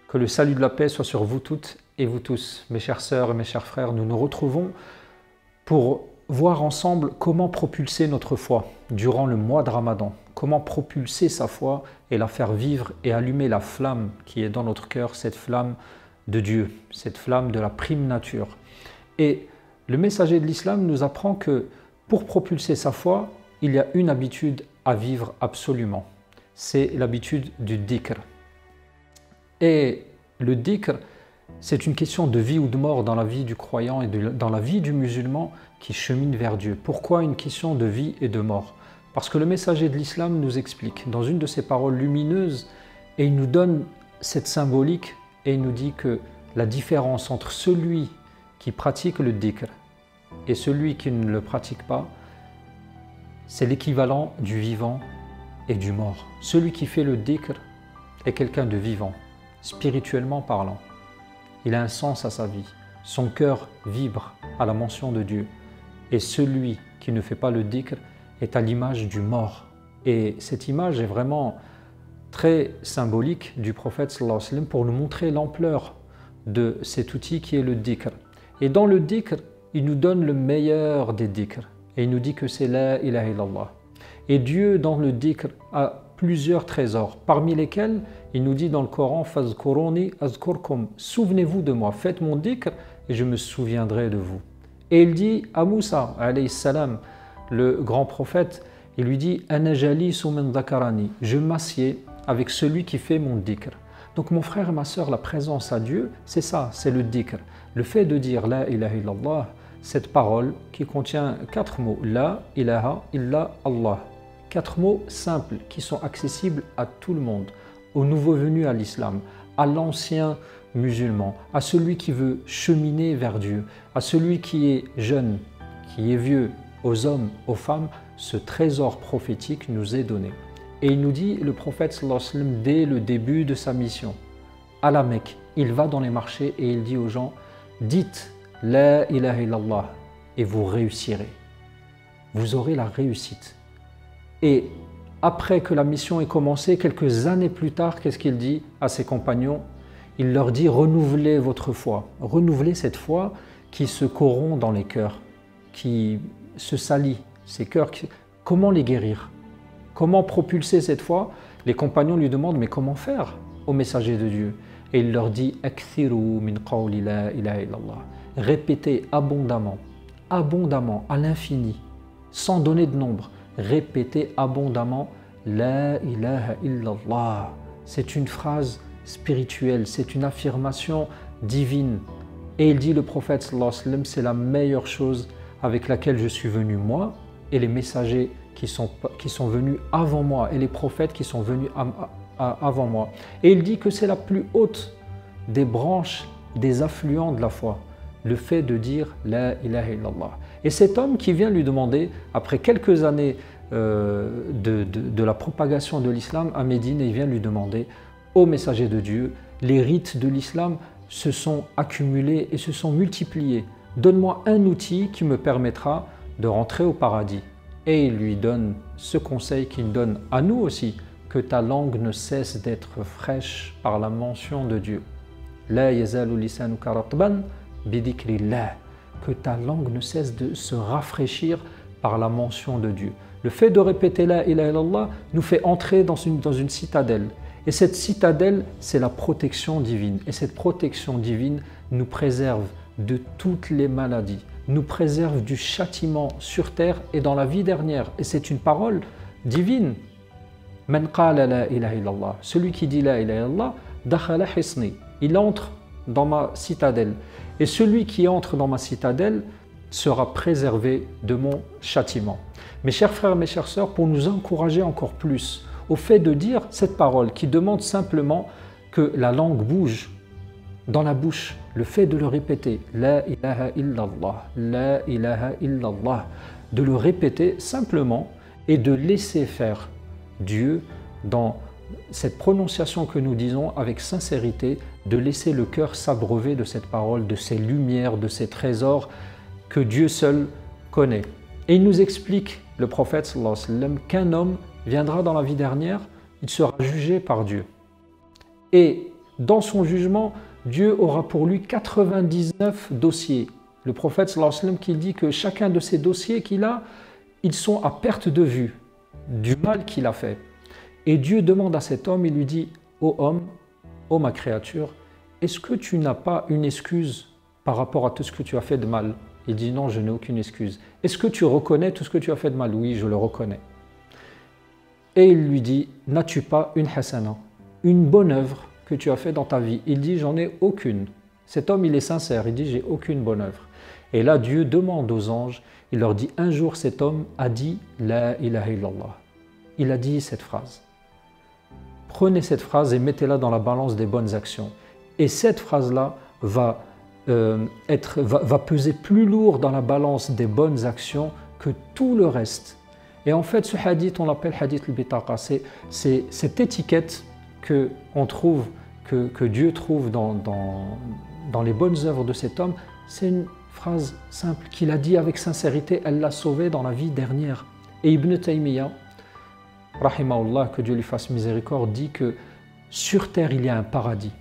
Que le salut de la paix soit sur vous toutes et vous tous. Mes chères sœurs et mes chers frères, nous nous retrouvons pour voir ensemble comment propulser notre foi durant le mois de Ramadan. Comment propulser sa foi et la faire vivre et allumer la flamme qui est dans notre cœur, cette flamme de Dieu, cette flamme de la prime nature. Et le messager de l'islam nous apprend que pour propulser sa foi, il y a une habitude à vivre absolument. C'est l'habitude du dhikr. Et le dhikr, c'est une question de vie ou de mort dans la vie du croyant et dans la vie du musulman qui chemine vers Dieu. Pourquoi une question de vie et de mort? Parce que le messager de l'islam nous explique dans une de ses paroles lumineuses, et il nous donne cette symbolique, et il nous dit que la différence entre celui qui pratique le dhikr et celui qui ne le pratique pas, c'est l'équivalent du vivant et du mort. Celui qui fait le dhikr est quelqu'un de vivant, spirituellement parlant. Il a un sens à sa vie. Son cœur vibre à la mention de Dieu. Et celui qui ne fait pas le dhikr est à l'image du mort. Et cette image est vraiment très symbolique du prophète sallallahu alayhi wa sallam pour nous montrer l'ampleur de cet outil qui est le dhikr. Et dans le dhikr, il nous donne le meilleur des dhikr. Et il nous dit que c'est la ilaha illallah. Et Dieu, dans le dhikr, a plusieurs trésors, parmi lesquels il nous dit dans le Coran « Fazkuruni azkurkum » « Souvenez-vous de moi, faites mon dhikr et je me souviendrai de vous. » Et il dit à Moussa, alayhi salam, le grand prophète, il lui dit « Ana jalisu man dhakarani » « Je m'assieds avec celui qui fait mon dhikr. » Donc mon frère et ma sœur, la présence à Dieu, c'est ça, c'est le dhikr. Le fait de dire « La ilaha illallah » cette parole qui contient 4 mots, La ilaha illa Allah. 4 mots simples qui sont accessibles à tout le monde, aux nouveaux venus à l'islam, à l'ancien musulman, à celui qui veut cheminer vers Dieu, à celui qui est jeune, qui est vieux, aux hommes, aux femmes, ce trésor prophétique nous est donné. Et il nous dit, le prophète sallallahu alayhi wa sallam, dès le début de sa mission, à la Mecque, il va dans les marchés et il dit aux gens, dites La ilaha illallah et vous réussirez. Vous aurez la réussite. Et après que la mission ait commencé, quelques années plus tard, qu'est-ce qu'il dit à ses compagnons? Il leur dit renouvelez votre foi. Renouvelez cette foi qui se corrompt dans les cœurs, qui se salit, ces cœurs. Comment les guérir? Comment propulser cette foi? Les compagnons lui demandent mais comment faire au messager de Dieu? Et il leur dit akthiru min qawli la ilaha illallah. Répétez abondamment, abondamment, à l'infini, sans donner de nombre. Répétez abondamment La ilaha illallah. C'est une phrase spirituelle, c'est une affirmation divine. Et il dit, le prophète sallallahu alayhi wa sallam, c'est la meilleure chose avec laquelle je suis venu moi et les messagers qui sont venus avant moi et les prophètes qui sont venus avant moi. Et il dit que c'est la plus haute des branches, des affluents de la foi. Le fait de dire La ilaha illallah. Et cet homme qui vient lui demander, après quelques années de la propagation de l'islam à Médine, il vient lui demander, ô messager de Dieu, les rites de l'islam se sont accumulés et se sont multipliés. Donne-moi un outil qui me permettra de rentrer au paradis. Et il lui donne ce conseil qu'il donne à nous aussi, que ta langue ne cesse d'être fraîche par la mention de Dieu. La yazalu lisanuka ratban bidikrillah, que ta langue ne cesse de se rafraîchir par la mention de Dieu. Le fait de répéter la ilaha illallah nous fait entrer dans une citadelle. Et cette citadelle, c'est la protection divine. Et cette protection divine nous préserve de toutes les maladies, nous préserve du châtiment sur terre et dans la vie dernière. Et c'est une parole divine. Man qala la ilaha illallah. Celui qui dit la ilaha illallah, dakhala hisni. Il entre dans ma citadelle. Et celui qui entre dans ma citadelle sera préservé de mon châtiment. Mes chers frères, mes chères sœurs, pour nous encourager encore plus au fait de dire cette parole qui demande simplement que la langue bouge dans la bouche, le fait de le répéter, La ilaha illallah, La ilaha illallah, de le répéter simplement et de laisser faire Dieu dans cette prononciation que nous disons avec sincérité, de laisser le cœur s'abreuver de cette parole, de ces lumières, de ces trésors que Dieu seul connaît. Et il nous explique, le prophète sallallahu alayhi wa sallam, qu'un homme viendra dans la vie dernière, il sera jugé par Dieu. Et Dans son jugement, Dieu aura pour lui 99 dossiers. Le prophète sallallahu alayhi wa sallam qui dit que chacun de ces dossiers qu'il a, ils sont à perte de vue du mal qu'il a fait. Et Dieu demande à cet homme, il lui dit « Ô homme, ô ma créature, est-ce que tu n'as pas une excuse par rapport à tout ce que tu as fait de mal ?» Il dit « Non, je n'ai aucune excuse. » « Est-ce que tu reconnais tout ce que tu as fait de mal ?» « Oui, je le reconnais. » Et il lui dit « N'as-tu pas une hasana, une bonne œuvre que tu as fait dans ta vie ?» Il dit « J'en ai aucune. » Cet homme, il est sincère, il dit « J'ai aucune bonne œuvre. » Et là, Dieu demande aux anges, il leur dit « Un jour, cet homme a dit « La ilaha illallah ». Il a dit cette phrase. Prenez cette phrase et mettez-la dans la balance des bonnes actions. Et cette phrase-là va peser plus lourd dans la balance des bonnes actions que tout le reste. Et en fait, ce hadith, on l'appelle hadith al-bitaqa. C'est cette étiquette que Dieu trouve dans les bonnes œuvres de cet homme. C'est une phrase simple qu'il a dit avec sincérité. Elle l'a sauvé dans la vie dernière. Et Ibn Taymiyyah, rahimahullah, que Dieu lui fasse miséricorde, dit que sur terre, il y a un paradis.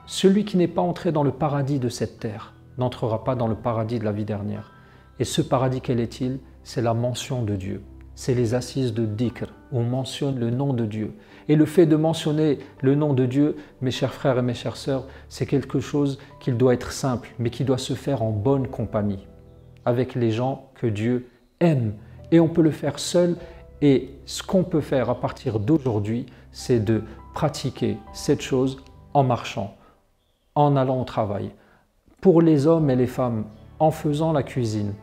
Celui qui n'est pas entré dans le paradis de cette terre n'entrera pas dans le paradis de la vie dernière. Et ce paradis, quel est-il? C'est la mention de Dieu. C'est les assises de dhikr, où on mentionne le nom de Dieu. Et le fait de mentionner le nom de Dieu, mes chers frères et mes chères sœurs, c'est quelque chose qui doit être simple, mais qui doit se faire en bonne compagnie, avec les gens que Dieu aime. Et on peut le faire seul. Et ce qu'on peut faire à partir d'aujourd'hui, c'est de pratiquer cette chose en marchant, en allant au travail. Pour les hommes et les femmes, en faisant la cuisine,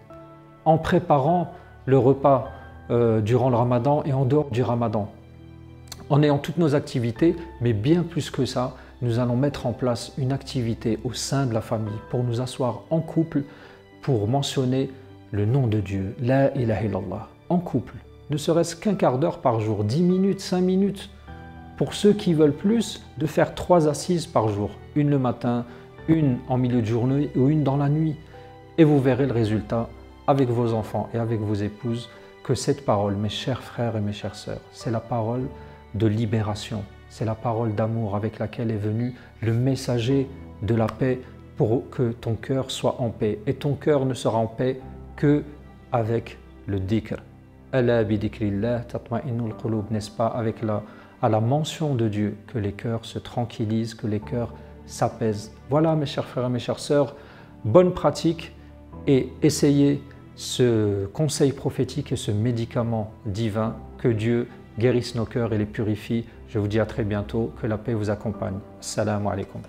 en préparant le repas durant le ramadan et en dehors du ramadan, en ayant toutes nos activités, mais bien plus que ça, nous allons mettre en place une activité au sein de la famille pour nous asseoir en couple, pour mentionner le nom de Dieu, la ilaha illallah, en couple. Ne serait-ce qu'un quart d'heure par jour, 10 minutes, 5 minutes. Pour ceux qui veulent plus, de faire 3 assises par jour. Une le matin, une en milieu de journée ou une dans la nuit. Et vous verrez le résultat avec vos enfants et avec vos épouses que cette parole, mes chers frères et mes chères sœurs, c'est la parole de libération. C'est la parole d'amour avec laquelle est venu le messager de la paix pour que ton cœur soit en paix. Et ton cœur ne sera en paix que avec le dhikr. Ala bi dhikrillah tatma'innul qulub, n'est-ce pas, avec à la mention de Dieu que les cœurs se tranquillisent, que les cœurs s'apaisent. Voilà mes chers frères et mes chères sœurs, bonne pratique et essayez ce conseil prophétique et ce médicament divin, que Dieu guérisse nos cœurs et les purifie. Je vous dis à très bientôt, que la paix vous accompagne. Assalamu alaikum.